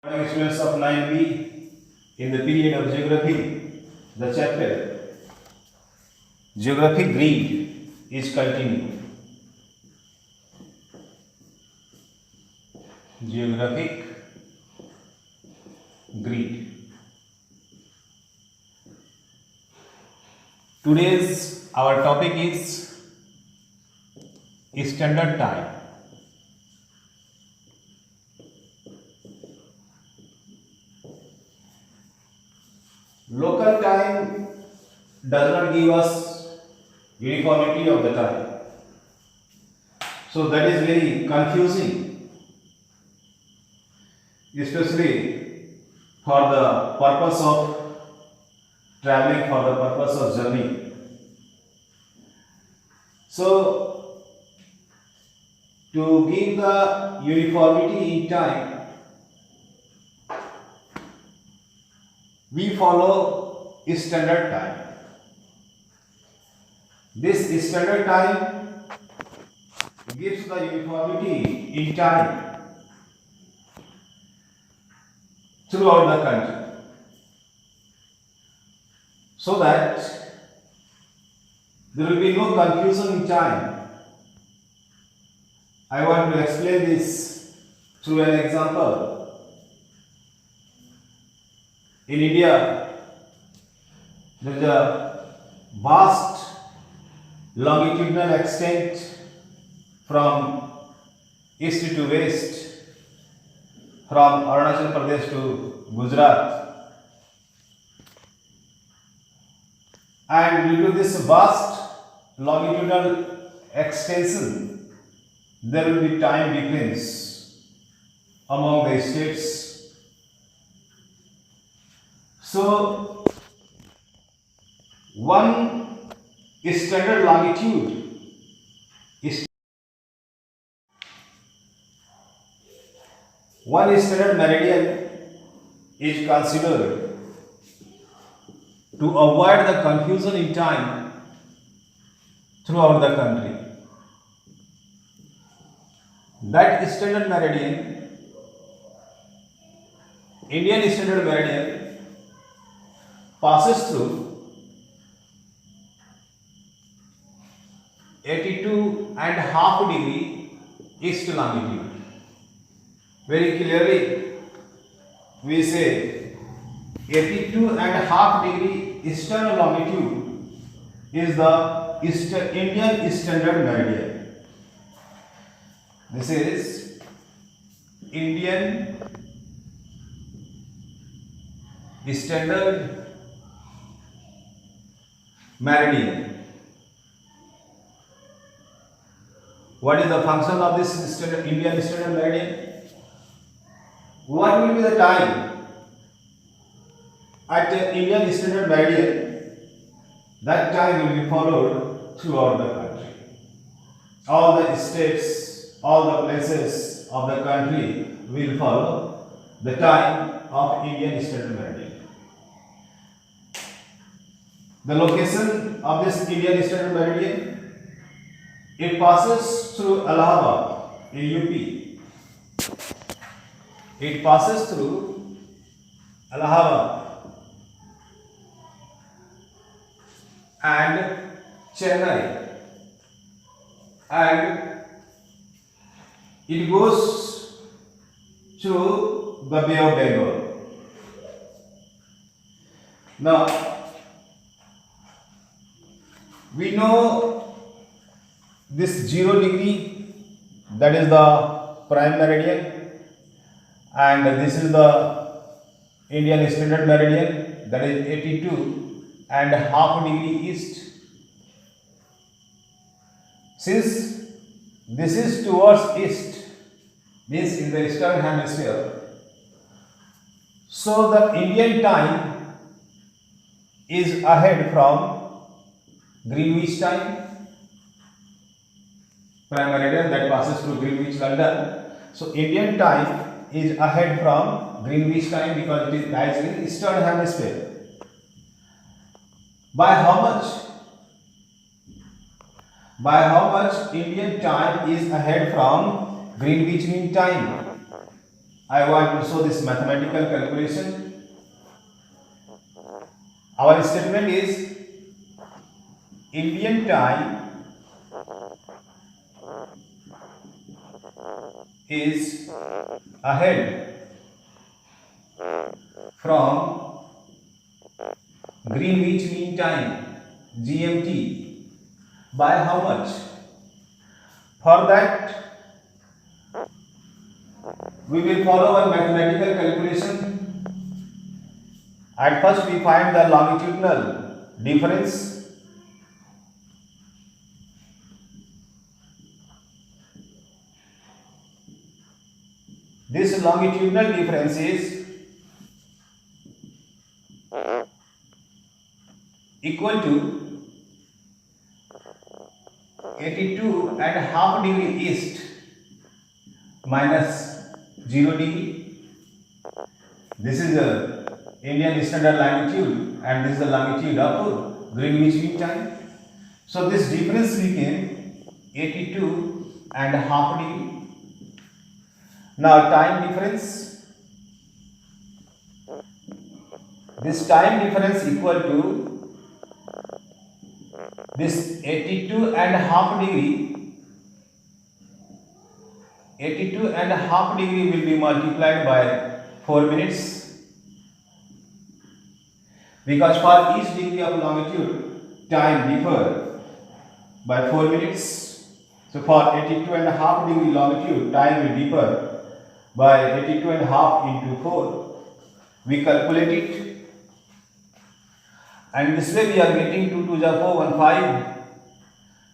Morning students of 9B in the period of geography, the chapter Geographic Grid is continued. Geographic Grid. Today's our topic is standard time. Local time does not give us uniformity of the time. So that is very confusing, especially for the purpose of traveling, for the purpose of journey. So to give the uniformity in time, we follow standard time. This standard time gives the uniformity in time throughout the country, so that there will be no confusion in time. I want to explain this through an example. In India, there is a vast longitudinal extent from east to west, from Arunachal Pradesh to Gujarat. And due to this vast longitudinal extension, there will be time difference among the states. So, one standard longitude is one standard meridian is considered to avoid the confusion in time throughout the country. That standard meridian, Indian standard meridian, passes through 82.5 degree east longitude. Very clearly, we say 82.5 degree eastern longitude is the Indian standard meridian. This is Indian standard meridian. What is the function of this Indian standard meridian? What will be the time at the Indian standard meridian? That time will be followed throughout the country. All the states, all the places of the country will follow the time of Indian standard meridian. The location of this Indian standard meridian, it passes through Allahabad in UP. It passes through Allahabad and Chennai, and it goes through the Bay of Bengal. Now, we know this 0 degree, that is the prime meridian, and this is the Indian standard meridian, that is 82.5 degree east. Since this is towards east, means in the eastern hemisphere, so the Indian time is ahead from Greenwich time, prime meridian that passes through Greenwich, London. So Indian time is ahead from Greenwich time because it lies in eastern hemisphere. By how much? By how much Indian time is ahead from Greenwich Mean Time? I want to show this mathematical calculation. Our statement is Indian time is ahead from Greenwich Mean Time GMT by how much? For that we will follow a mathematical calculation. At first we find the longitudinal difference. This longitudinal difference is equal to 82.5 degree east minus 0 degree. This is the Indian standard longitude and this is the longitude of Greenwich Mean Time. So this difference became 82.5 degree. Now time difference. This time difference equal to this 82.5 degree. 82.5 degree will be multiplied by 4 minutes. Because for each degree of longitude, time differ by 4 minutes. So for 82.5 degree longitude, time will differ by 82.5 into 4. We calculate it. And this way we are getting 2 2 4 1 5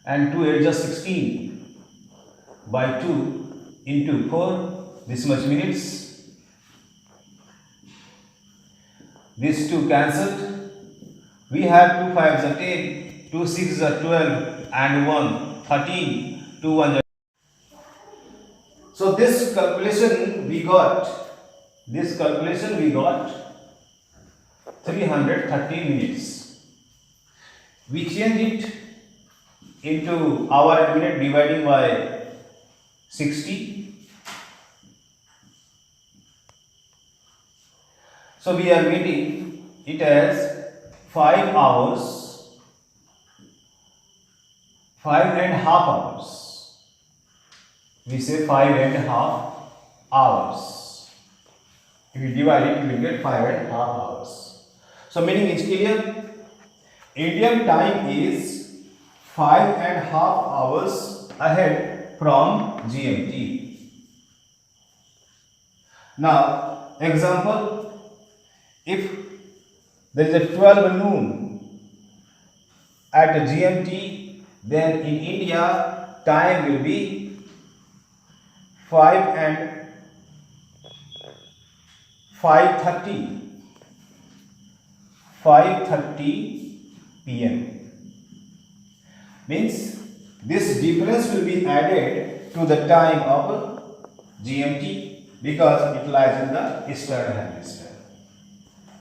and 2 8 16 by 2 into 4. This much minutes. These two cancelled. We have 2 5s are 10, 2 6s are 12 and 1 13, 2 1s are. So this calculation we got 313 minutes. We change it into hour and minute dividing by 60. So we are getting it as 5 hours, 5.5 hours. We say 5.5 hours. If you divide it, you will get 5.5 hours. So meaning is clear. Indian time is 5.5 hours ahead from GMT. Now, example. If there is a 12 noon at GMT, then in India time will be 5:30 p.m. Means this difference will be added to the time of GMT because it lies in the eastern hemisphere.